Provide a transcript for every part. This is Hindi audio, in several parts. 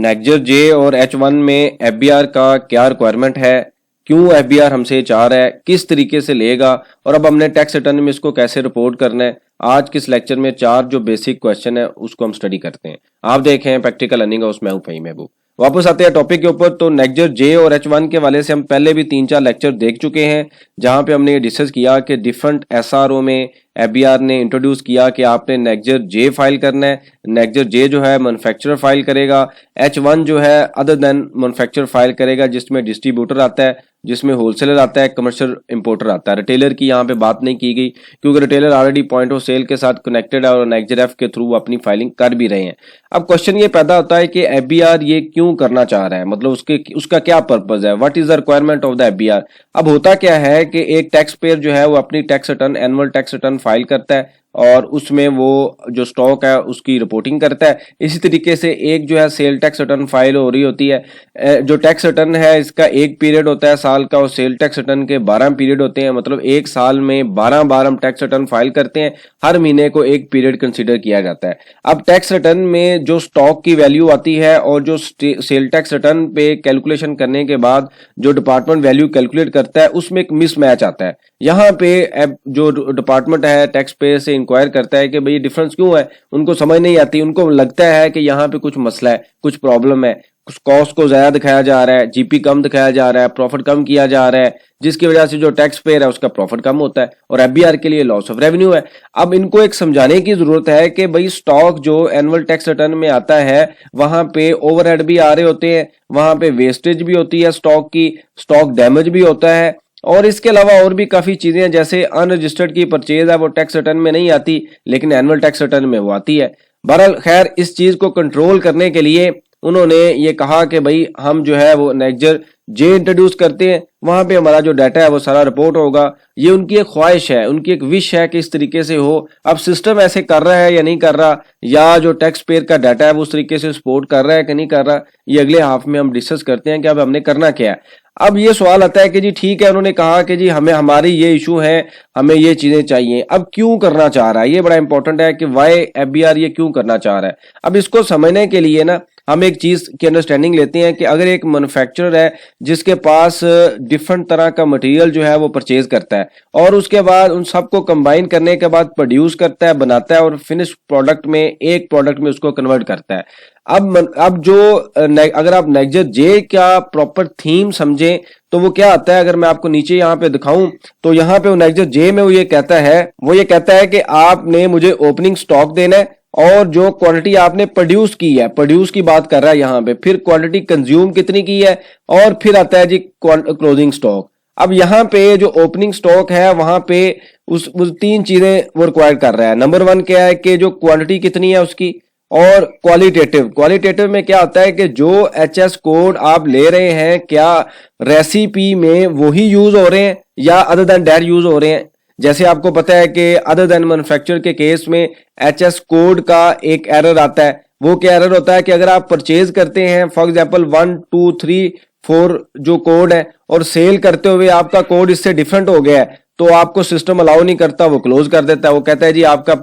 नेक्जर जे और H1 में FBR का क्या रिक्वायरमेंट है, क्यों FBR हमसे चाह रहा है, किस तरीके से लेगा और अब हमने टैक्स रिटर्न में इसको कैसे रिपोर्ट करना है। आज किस लेक्चर में 4 जो बेसिक क्वेश्चन है उसको हम स्टडी करते हैं। आप देखें प्रैक्टिकल अर्निंग हाउस, मैं हूं फहीम महबूब। वापस आते हैं टॉपिक के ऊपर। तो नेक्जर जे और H1 के वाले से हम पहले भी 3-4 लेक्चर देख चुके हैं, जहां पे हमने ये डिस्कस किया कि डिफरेंट SRO में FBR ने इंट्रोड्यूस किया कि आपने नेक्जर जे फाइल करना है। नेक्जर जे जो है मैन्युफैक्चरर फाइल करेगा, H1 जो है अदर देन मैन्युफैक्चरर फाइल करेगा, जिसमें डिस्ट्रीब्यूटर आता है, जिसमें होलसेलर आता है, कमर्शियल इंपोर्टर आता है। रिटेलर की यहाँ पे बात नहीं की गई क्योंकि retailer already point of sale के साथ कनेक्टेड है और नेक्जर एफ के थ्रू अपनी फाइलिंग कर भी रहे हैं। अब क्वेश्चन ये पैदा होता है कि FBR ये क्यों करना चाह रहा है, मतलब उसका क्या पर्पज है, what is the requirement of the FBR। अब होता क्या है कि एक टैक्स पेयर जो है वो अपनी tax return, annual tax return file करता है और उसमें वो जो स्टॉक है उसकी रिपोर्टिंग करता है। इसी तरीके से एक जो है सेल टैक्स रिटर्न फाइल हो रही होती है। जो टैक्स रिटर्न है इसका एक पीरियड होता है साल का और सेल टैक्स रिटर्न के 12 पीरियड होते हैं, मतलब एक साल में 12 बार हम टैक्स रिटर्न फाइल करते हैं। हर महीने को एक पीरियड कंसिडर किया जाता है। अब टैक्स रिटर्न में जो स्टॉक की वैल्यू आती है और जो सेल टैक्स रिटर्न पे कैलकुलेशन करने के बाद जो डिपार्टमेंट वैल्यू कैलकुलेट करता है उसमें एक मिसमैच आता है। यहाँ पे जो डिपार्टमेंट है टैक्स पे से इंक्वायर करता है कि भाई डिफरेंस क्यों है, उनको समझ नहीं आती। उनको लगता है कि यहाँ पे कुछ मसला है, कुछ प्रॉब्लम है, कुछ कॉस्ट को ज्यादा दिखाया जा रहा है, जीपी कम दिखाया जा रहा है, प्रॉफिट कम किया जा रहा है, जिसकी वजह से जो टैक्स पेयर है उसका प्रॉफिट कम होता है और FBR के लिए लॉस ऑफ रेवेन्यू है। अब इनको एक समझाने की जरूरत है कि भाई स्टॉक जो एनुअल टैक्स रिटर्न में आता है वहां पे ओवरहेड भी आ रहे होते हैं, वहां पे वेस्टेज भी होती है स्टॉक की, स्टॉक डैमेज भी होता है और इसके अलावा और भी काफी चीजें हैं, जैसे अनरजिस्टर्ड की परचेज है वो टैक्स रिटर्न में नहीं आती लेकिन एनुअल टैक्स रिटर्न में वो आती है। बहरहाल खैर इस चीज को कंट्रोल करने के लिए उन्होंने ये कहा कि भाई हम जो है वो नेक्जर जे इंट्रोड्यूस करते हैं, वहां पे हमारा जो डाटा है वो सारा रिपोर्ट होगा। ये उनकी एक ख्वाहिश है, उनकी एक विश है कि इस तरीके से हो। अब सिस्टम ऐसे कर रहा है या नहीं कर रहा, या जो टैक्स पेयर का डाटा है वो उस तरीके से सपोर्ट कर रहा है कि नहीं कर रहा, ये अगले हाफ में हम डिस्कस करते हैं कि अब हमने करना क्या है। अब ये सवाल आता है कि जी ठीक है, उन्होंने कहा कि जी हमें हमारी ये इशू है, हमें ये चीजें चाहिए। अब क्यों करना चाह रहा है, ये बड़ा इंपॉर्टेंट है कि वाई FBR ये क्यों करना चाह रहा है। अब इसको समझने के लिए ना हम एक चीज की अंडरस्टैंडिंग लेते हैं कि अगर एक मैन्युफैक्चरर है जिसके पास डिफरेंट तरह का मटेरियल जो है वो परचेज करता है और उसके बाद उन सबको कंबाइन करने के बाद प्रोड्यूस करता है, बनाता है और फिनिश प्रोडक्ट में, एक प्रोडक्ट में उसको कन्वर्ट करता है। अब जो अगर आप नेक्जर जे का प्रॉपर थीम समझें तो वो क्या आता है, अगर मैं आपको नीचे यहाँ पे दिखाऊं तो यहाँ पे नेक्जर जे में वो ये कहता है कि आपने मुझे ओपनिंग स्टॉक देना है और जो क्वांटिटी आपने प्रोड्यूस की है, प्रोड्यूस की बात कर रहा है यहाँ पे, फिर क्वांटिटी कंज्यूम कितनी की है और फिर आता है जी क्लोजिंग स्टॉक। अब यहाँ पे जो ओपनिंग स्टॉक है वहां पे उस 3 चीजें वो रिक्वायर कर रहा है। नंबर 1 क्या है कि जो क्वांटिटी कितनी है उसकी, और क्वालिटेटिव में क्या होता है कि जो HS कोड आप ले रहे हैं क्या रेसिपी में वही यूज हो रहे हैं या अदर देन दैट यूज हो रहे हैं। जैसे आपको पता है कि अदर देन मैन्युफैक्चर के केस में HS कोड का एक एरर आता है। वो क्या एरर होता है कि अगर आप परचेज करते हैं फॉर एग्जांपल 1 2 3 4 जो कोड है और सेल करते हुए आपका कोड इससे डिफरेंट हो गया है तो आपको सिस्टम अलाउ नहीं करता, वो क्लोज कर देता है, वो कहता है जी आपका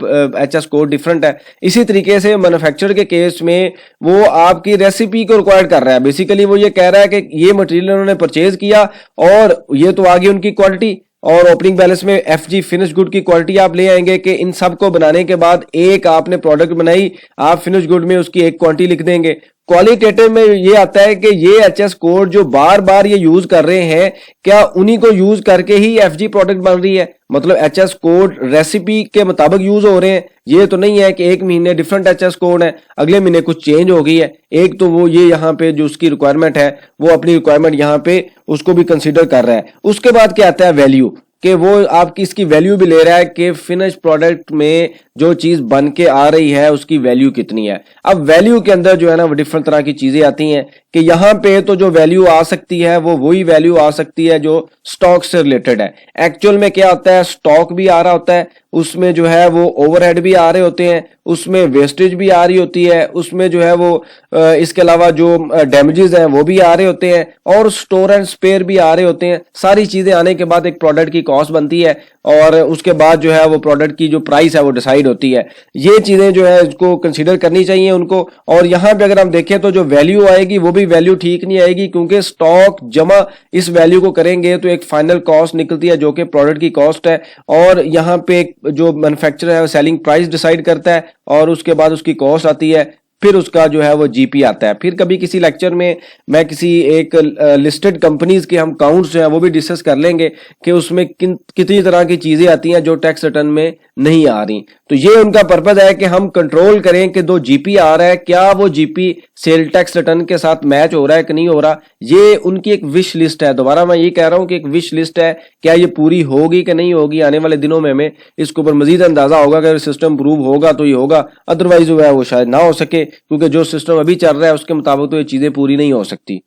HS कोड डिफरेंट है। इसी तरीके से मैन्युफैक्चर के केस में वो आपकी रेसिपी को रिक्वायर कर रहा है। बेसिकली वो ये कह रहा है कि ये मटेरियल उन्होंने परचेज किया और ये तो आ गई उनकी क्वांटिटी और ओपनिंग बैलेंस में FG फिनिश गुड की क्वालिटी आप ले आएंगे कि इन सब को बनाने के बाद एक आपने प्रोडक्ट बनाई, आप फिनिश गुड में उसकी एक क्वांटिटी लिख देंगे। क्वालिटेटिव में ये आता है कि ये HS कोड जो बार बार ये यूज कर रहे हैं क्या उन्हीं को यूज करके ही FG प्रोडक्ट बन रही है, मतलब HS कोड रेसिपी के मुताबिक यूज हो रहे हैं। ये तो नहीं है कि एक महीने डिफरेंट HS कोड है, अगले महीने कुछ चेंज हो गई है। एक तो वो ये यहाँ पे जो उसकी रिक्वायरमेंट है वो अपनी रिक्वायरमेंट यहाँ पे उसको भी कंसीडर कर रहा है। उसके बाद क्या आता है वैल्यू, कि वो आपकी इसकी वैल्यू भी ले रहा है कि फिनिश प्रोडक्ट में जो चीज बन के आ रही है उसकी वैल्यू कितनी है। अब वैल्यू के अंदर जो है ना वो डिफरेंट तरह की चीजें आती हैं कि यहाँ पे तो जो वैल्यू आ सकती है वो वही वैल्यू आ सकती है जो स्टॉक से रिलेटेड है। एक्चुअल में क्या होता है, स्टॉक भी आ रहा होता है, उसमें जो है वो ओवरहेड भी आ रहे होते हैं, उसमें वेस्टेज भी आ रही होती है, उसमें जो है वो इसके अलावा जो डैमेजेस हैं वो भी आ रहे होते हैं, और स्टोर एंड स्पेयर भी आ रहे होते हैं। सारी चीजें आने के बाद एक प्रोडक्ट की कॉस्ट बनती है और उसके बाद जो है वो प्रोडक्ट की जो प्राइस है वो डिसाइड होती है। ये चीजें जो है इसको कंसीडर करनी चाहिए उनको। और यहाँ पे अगर हम देखें तो जो वैल्यू आएगी वो भी वैल्यू ठीक नहीं आएगी, क्योंकि स्टॉक जमा इस वैल्यू को करेंगे तो एक फाइनल कॉस्ट निकलती है जो कि प्रोडक्ट की कॉस्ट है, और यहाँ पे जो मैन्युफैक्चरर है सेलिंग प्राइस डिसाइड करता है और उसके बाद उसकी कॉस्ट आती है, फिर उसका जो है वो जीपी आता है। फिर कभी किसी लेक्चर में मैं किसी एक लिस्टेड कंपनीज के हम काउंट्स जो है वो भी डिस्कस कर लेंगे कि उसमें कितनी तरह की चीजें आती हैं जो टैक्स रिटर्न में नहीं आ रही। तो ये उनका पर्पज है कि हम कंट्रोल करें कि जो जीपी आ रहा है क्या वो जीपी सेल टैक्स रिटर्न के साथ मैच हो रहा है कि नहीं हो रहा। ये उनकी एक विश लिस्ट है। दोबारा मैं ये कह रहा हूं कि एक विश लिस्ट है, क्या ये पूरी होगी कि नहीं होगी। आने वाले दिनों में हमें इसके ऊपर मजीद अंदाजा होगा। अगर सिस्टम प्रूव होगा तो ये होगा, अदरवाइज जो है वो शायद ना हो सके, क्योंकि जो सिस्टम अभी चल रहा है उसके मुताबिक तो ये चीजें पूरी नहीं हो सकती।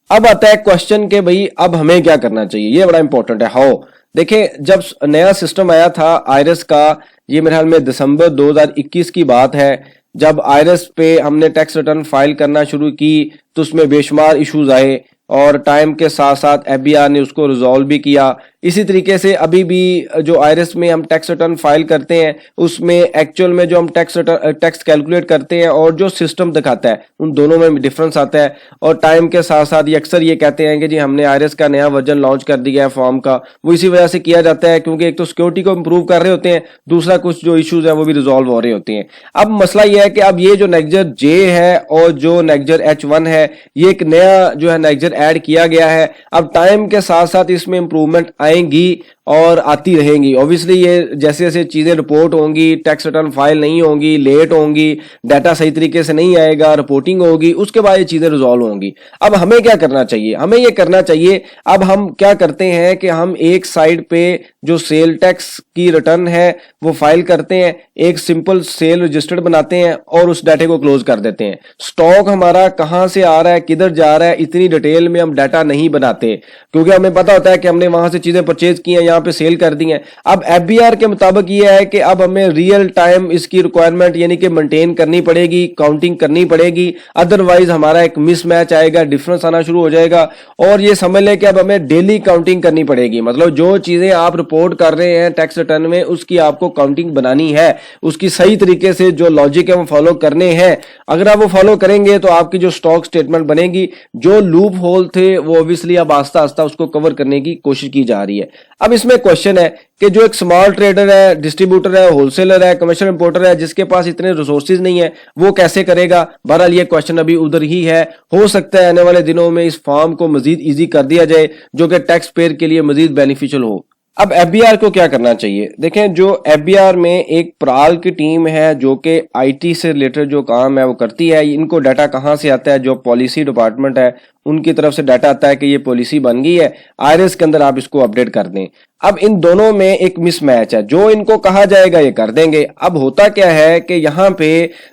अब आता है क्वेश्चन के भाई अब हमें क्या करना चाहिए, ये बड़ा इंपॉर्टेंट है। हाउ देखें, जब नया सिस्टम आया था आईआरएस का, ये मेरे ख्याल में दिसंबर 2021 की बात है, जब आईआरएस पे हमने टैक्स रिटर्न फाइल करना शुरू की तो उसमें बेशुमार इश्यूज आए और टाइम के साथ साथ एफबीआर ने उसको रिजॉल्व भी किया। इसी तरीके से अभी भी जो आईआरएस में हम टैक्स रिटर्न फाइल करते हैं उसमें एक्चुअल में जो हम टैक्स कैलकुलेट करते हैं और जो सिस्टम दिखाता है उन दोनों में डिफरेंस आता है। और टाइम के साथ साथ ये अक्सर ये कहते हैं कि जी हमने आईआरएस का नया वर्जन लॉन्च कर दिया है फॉर्म का, वो इसी वजह से किया जाता है क्योंकि एक तो सिक्योरिटी को इंप्रूव कर रहे होते हैं, दूसरा कुछ जो इश्यूज है वो भी रिजॉल्व हो रहे होते हैं। अब मसला यह है कि अब ये जो नेक्जर जे है और जो नेक्जर H1 है, ये एक नया जो है नेक्जर ऐड किया गया है। अब टाइम के साथ साथ इसमें इंप्रूवमेंट आएंगी और आती रहेंगी। ऑब्वियसली ये जैसे जैसे चीजें रिपोर्ट होंगी, टैक्स रिटर्न फाइल नहीं होंगी, लेट होंगी, डाटा सही तरीके से नहीं आएगा, रिपोर्टिंग होगी, उसके बाद ये चीजें रिजॉल्व होंगी। अब हमें क्या करना चाहिए, हमें ये करना चाहिए, अब हम क्या करते हैं कि हम एक साइड पे जो सेल टैक्स की रिटर्न है वो फाइल करते हैं, एक सिंपल सेल रजिस्टर्ड बनाते हैं और उस डाटे को क्लोज कर देते हैं। स्टॉक हमारा कहां से आ रहा है, किधर जा रहा है, इतनी डिटेल में हम डाटा नहीं बनाते, क्योंकि हमें पता होता है कि हमने वहां से चीजें परचेज की हैं, यहाँ पे सेल कर दी हैं। अब एफबीआर के मुताबिक ये है कि अब हमें रियल टाइम इसकी रिक्वायरमेंट यानी कि मेंटेन करनी पड़ेगी, काउंटिंग करनी पड़ेगी, अदरवाइज हमारा एक मिसमैच आएगा, डिफरेंस आना शुरू हो जाएगा। और ये समझ लें कि अब हमें डेली काउंटिंग करनी पड़ेगी, मतलब जो चीजें आप रिपोर्ट कर रहे हैं टैक्स रिटर्न में उसकी आपको काउंटिंग बनानी है, उसकी सही तरीके से जो लॉजिक है वो फॉलो करने हैं। अगर आप वो फॉलो करेंगे तो आपकी जो स्टॉक स्टेटमेंट बनेगी, जो लूप होल थे वो ऑब्वियसली अब आस्ता आस्ता उसको कवर करने की कोशिश की जा रही है। अब इसमें क्वेश्चन है कि जो एक स्मॉल ट्रेडर है, डिस्ट्रीब्यूटर है, होलसेलर है, कमर्शियल इंपोर्टर है, जिसके पास इतने रिसोर्सेज नहीं है, वो कैसे करेगा। बहरहाल ये क्वेश्चन अभी उधर ही है। हो सकता है आने वाले दिनों में इस फॉर्म को मजीद इजी कर दिया जाए जो कि टैक्स पेयर के लिए मजीद बेनिफिशियल हो। अब एफबीआर को क्या करना चाहिए, देखें जो एफबीआर में एक प्राल की टीम है जो कि आईटी से रिलेटेड जो काम है वो करती है। इनको डाटा कहां से आता है, जो पॉलिसी डिपार्टमेंट है उनकी तरफ से डाटा आता है कि ये पॉलिसी बन गई है, आईआरएस के अंदर आप इसको अपडेट कर दें। अब इन दोनों में एक मिसमैच है, जो इनको कहा जाएगा ये कर देंगे। अब होता क्या है कि यहाँ पे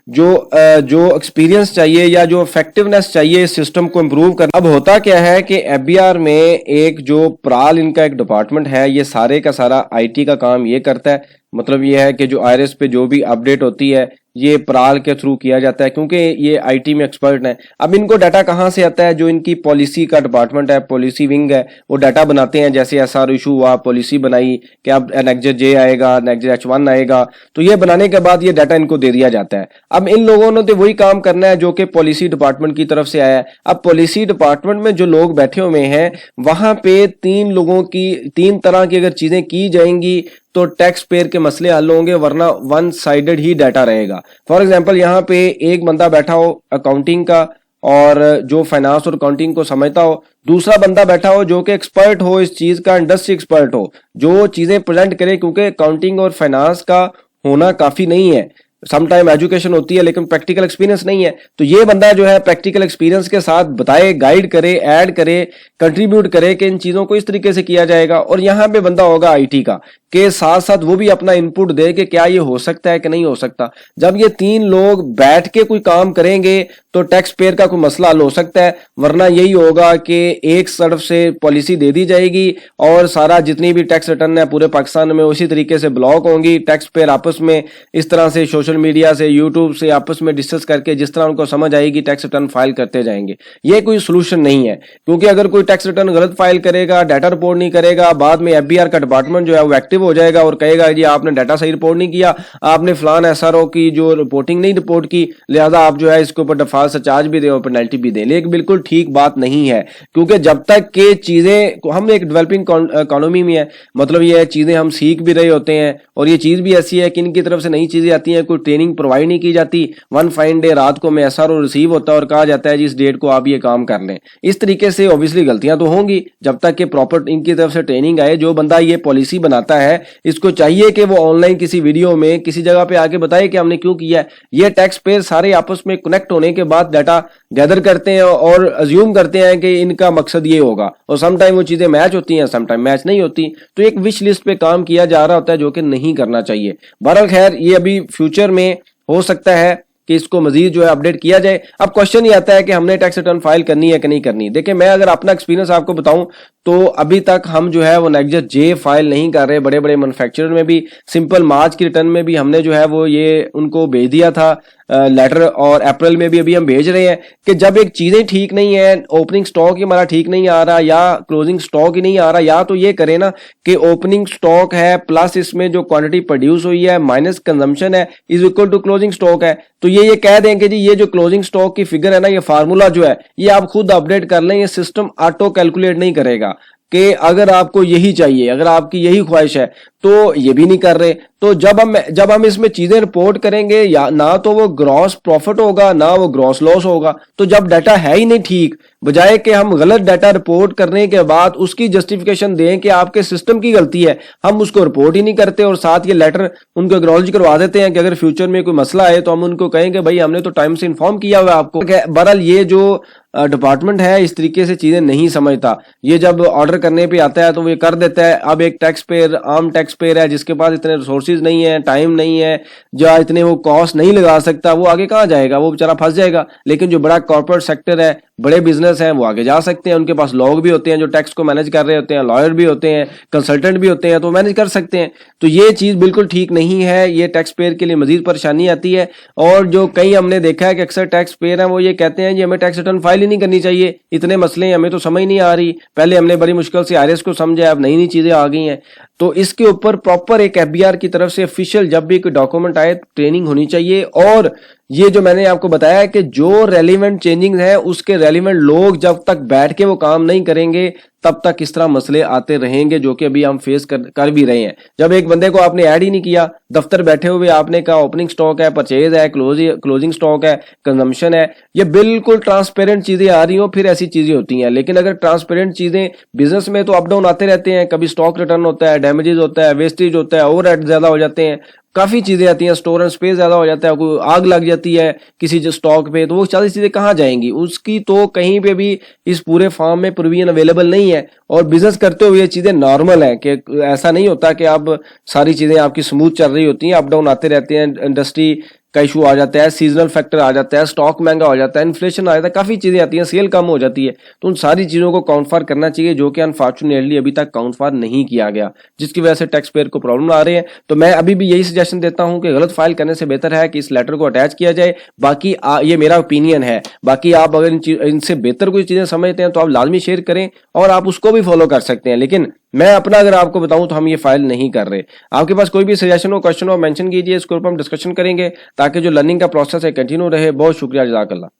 जो एक्सपीरियंस चाहिए या जो इफेक्टिवनेस चाहिए इस सिस्टम को इंप्रूव करना, अब होता क्या है कि एफबीआर में एक जो प्राल इनका एक डिपार्टमेंट है, ये सारे का सारा आईटी का काम ये करता है। मतलब ये है कि जो आईआरएस पे जो भी अपडेट होती है ये प्राल के थ्रू किया जाता है, क्योंकि ये आईटी में एक्सपर्ट हैं। अब इनको डाटा कहां से आता है, जो इनकी पॉलिसी का डिपार्टमेंट है, पॉलिसी विंग है, वो डाटा बनाते हैं। जैसे एसआर इशू हुआ, पॉलिसी बनाई कि अब नेक्जर जे आएगा, नेक्जर H1 आएगा, तो ये बनाने के बाद ये डाटा इनको दे दिया जाता है। अब इन लोगों ने तो वही काम करना है जो कि पॉलिसी डिपार्टमेंट की तरफ से आया है। अब पॉलिसी डिपार्टमेंट में जो लोग बैठे हुए हैं वहां पे तीन तरह की अगर चीजें की जाएंगी तो टैक्स पेयर के मसले हल होंगे, वरना वन साइडेड ही डाटा रहेगा। फॉर एग्जांपल यहाँ पे एक बंदा बैठा हो अकाउंटिंग का और जो फाइनेंस और अकाउंटिंग को समझता हो, दूसरा बंदा बैठा हो जो कि एक्सपर्ट हो इस चीज का, इंडस्ट्री एक्सपर्ट हो, जो चीजें प्रेजेंट करे, क्योंकि अकाउंटिंग और फाइनेंस का होना काफी नहीं है। सम टाइम एजुकेशन होती है लेकिन प्रैक्टिकल एक्सपीरियंस नहीं है। तो ये बंदा जो है प्रैक्टिकल एक्सपीरियंस के साथ बताए, गाइड करे, ऐड करे, कंट्रीब्यूट करे कि इन चीजों को इस तरीके से किया जाएगा। और यहाँ पे बंदा होगा आईटी का, के साथ साथ वो भी अपना इनपुट दे कि क्या ये हो सकता है कि नहीं हो सकता। जब ये तीन लोग बैठ के कोई काम करेंगे तो टैक्स पेयर का कोई मसला हल हो सकता है, वरना यही होगा कि एक तरफ से पॉलिसी दे दी जाएगी और सारा जितनी भी टैक्स रिटर्न है पूरे पाकिस्तान में उसी तरीके से ब्लॉक होंगी। टैक्स पेयर आपस में इस तरह से सोशल मीडिया से, यूट्यूब से आपस में डिस्कस करके जिस तरह उनको समझ आएगी टैक्स रिटर्न फाइल करते जाएंगे। ये कोई सोल्यूशन नहीं है, क्योंकि अगर कोई टैक्स रिटर्न गलत फाइल करेगा, डाटा रिपोर्ट नहीं करेगा, बाद में एफबीआर का डिपार्टमेंट जो है वो एक्टिव हो जाएगा और कहेगा जी आपने डाटा सही रिपोर्ट नहीं किया, आपने फलान एसआरओ की जो रिपोर्टिंग नहीं रिपोर्ट की, लिहाजा आप जो है इसके ऊपर डिफॉल्ट से चार्ज भी दें और पेनल्टी भी दें। लेकिन बिल्कुल ठीक बात नहीं है, क्योंकि जब तक के चीजें, हम एक डेवलपिंग इकोनॉमी में है, मतलब ये चीजें हम सीख भी रहे होते हैं और ये चीज भी ऐसी है कि इनकी तरफ से नई चीजें आती हैं, कोई ट्रेनिंग प्रोवाइड नहीं की जाती। वन फाइन डे रात को में एसआरओ रिसीव होता है और कहा जाता है जी इस डेट को आप ये काम कर लें। इस तरीके से ऑब्वियसली गलतियां तो होंगी जब तक कि प्रॉपर इनकी तरफ से ट्रेनिंग आए। जो बंदा ये पॉलिसी बनाता है इसको चाहिए कि वो ऑनलाइन किसी वीडियो में किसी जगह पे आके बताए कि हमने क्यों किया है। ये टैक्स पेयर सारे आपस में कनेक्ट होने के बाद डाटा गैदर करते हैं और अज्यूम करते हैं कि इनका मकसद ये होगा, और समटाइम वो चीजें मैच होती हैं, समटाइम मैच नहीं होती। तो एक विश लिस्ट पे काम किया जा रहा होता है जो कि नहीं करना चाहिए। बहरहाल खैर, ये अभी फ्यूचर में हो सकता है कि इसको मजीद जो है अपडेट किया जाए। अब क्वेश्चन ये आता है कि हमने टैक्स रिटर्न फाइल करनी है कि नहीं करनी। देखिए, मैं अगर अपना एक्सपीरियंस आपको बताऊं तो अभी तक हम जो है वो नेक्स्ट जे फाइल नहीं कर रहे। बड़े बड़े मैन्युफैक्चरर में भी, सिंपल मार्च की रिटर्न में भी हमने जो है वो ये उनको भेज दिया था लेटर, और अप्रैल में भी अभी हम भेज रहे हैं कि जब एक चीजें ठीक नहीं है, ओपनिंग स्टॉक ही हमारा ठीक नहीं आ रहा या क्लोजिंग स्टॉक ही नहीं आ रहा, या तो ये करें ना कि ओपनिंग स्टॉक है प्लस इसमें जो क्वांटिटी प्रोड्यूस हुई है माइनस कंजम्पशन है is equal to closing stock है। तो ये कह दें कि जी ये जो क्लोजिंग स्टॉक की फिगर है ना, ये फार्मूला जो है ये आप खुद अपडेट कर लें, ये सिस्टम ऑटो कैलकुलेट नहीं करेगा कि अगर आपको यही चाहिए, अगर आपकी यही ख्वाहिश है, तो ये भी नहीं कर रहे। तो जब हम इसमें चीजें रिपोर्ट करेंगे, या ना तो वो ग्रॉस प्रॉफिट होगा ना वो ग्रॉस लॉस होगा। तो जब डाटा है ही नहीं ठीक, बजाय कि हम गलत डाटा रिपोर्ट करने के बाद उसकी जस्टिफिकेशन दें कि आपके सिस्टम की गलती है, हम उसको रिपोर्ट ही नहीं करते और साथ ये लेटर उनको एक्नॉलेज करवा देते हैं कि अगर फ्यूचर में कोई मसला आए तो हम उनको कहेंगे भाई हमने तो टाइम से इन्फॉर्म किया हुआ है आपको। बहरहाल ये जो डिपार्टमेंट है इस तरीके से चीजें नहीं समझता। ये जब ऑर्डर करने पे आता है तो वो ये कर देता है। अब एक टैक्स पेयर, आम टैक्स पेयर है जिसके पास इतने रिसोर्सेज नहीं है, टाइम नहीं है, या इतने वो कॉस्ट नहीं लगा सकता, वो आगे कहाँ जाएगा, वो बेचारा फंस जाएगा। लेकिन जो बड़ा कॉर्पोरेट सेक्टर है, बड़े बिजनेस हैं, वो आगे जा सकते हैं। उनके पास लोग भी होते हैं जो टैक्स को मैनेज कर रहे होते हैं, लॉयर भी होते हैं, कंसल्टेंट भी होते हैं, तो मैनेज कर सकते हैं। तो ये चीज बिल्कुल ठीक नहीं है, ये टैक्स पेयर के लिए मजीद परेशानी आती है। और जो कई हमने देखा है कि अक्सर टैक्स पेयर हैं वो ये कहते हैं जी हमें टैक्स रिटर्न फाइल ही नहीं करनी चाहिए, इतने मसले हमें तो समझ नहीं आ रही, पहले हमने बड़ी मुश्किल से आरएस को समझा, अब नई नई चीजें आ गई हैं। तो इसके ऊपर प्रॉपर एक एफबीआर की तरफ से ऑफिशियल जब भी कोई डॉक्यूमेंट आए ट्रेनिंग होनी चाहिए। और ये जो मैंने आपको बताया कि जो रेलिवेंट चेंजिंग है उसके रेलिवेंट लोग जब तक बैठ के वो काम नहीं करेंगे तब तक इस तरह मसले आते रहेंगे, जो कि अभी हम फेस कर भी रहे हैं। जब एक बंदे को आपने ऐड ही नहीं किया, दफ्तर बैठे हुए आपने कहा ओपनिंग स्टॉक है, परचेज है, क्लोजिंग स्टॉक है, कंजम्पशन है, ये बिल्कुल ट्रांसपेरेंट चीजें आ रही हो फिर ऐसी चीजें होती हैं। लेकिन अगर ट्रांसपेरेंट चीजें, बिजनेस में तो अप डाउन आते रहते हैं, कभी स्टॉक रिटर्न होता है, डैमेजेस होता है, वेस्टेज होता है, ओवरहेड ज्यादा हो जाते हैं, काफी चीजें आती हैं, स्टोर एंड स्पेस ज्यादा हो जाता है, कोई आग लग जाती है किसी जो स्टॉक पे, तो वो सारी चीजें कहाँ जाएंगी, उसकी तो कहीं पे भी इस पूरे फार्म में प्रोविजन अवेलेबल नहीं है। और बिजनेस करते हुए ये चीजें नॉर्मल है कि ऐसा नहीं होता कि अब सारी चीजें आपकी स्मूथ चल रही होती हैं, अप डाउन आते रहते हैं, इंडस्ट्री का इशू आ जाता है, सीजनल फैक्टर आ जाता है, स्टॉक महंगा हो जाता है, इन्फ्लेशन आ जाता है, काफी चीजें आती हैं, सेल कम हो जाती है। तो उन सारी चीजों को काउंट फॉर करना चाहिए, जो कि अनफॉर्चुनेटली अभी तक काउंट फॉर नहीं किया गया, जिसकी वजह से टैक्स पेयर को प्रॉब्लम आ रही है। तो मैं अभी भी यही सजेशन देता हूं कि गलत फाइल करने से बेहतर है कि इस लेटर को अटैच किया जाए। बाकी ये मेरा ओपिनियन है, बाकी आप अगर इनसे बेहतर कोई चीजें समझते हैं तो आप लाजमी शेयर करें और आप उसको भी फॉलो कर सकते हैं। लेकिन मैं अपना अगर आपको बताऊं तो हम ये फाइल नहीं कर रहे। आपके पास कोई भी सजेशन हो, क्वेश्चन हो, मेंशन कीजिए, इसके ऊपर हम डिस्कशन करेंगे ताकि जो लर्निंग का प्रोसेस है कंटिन्यू रहे। बहुत शुक्रिया, जज़ाकल्लाह।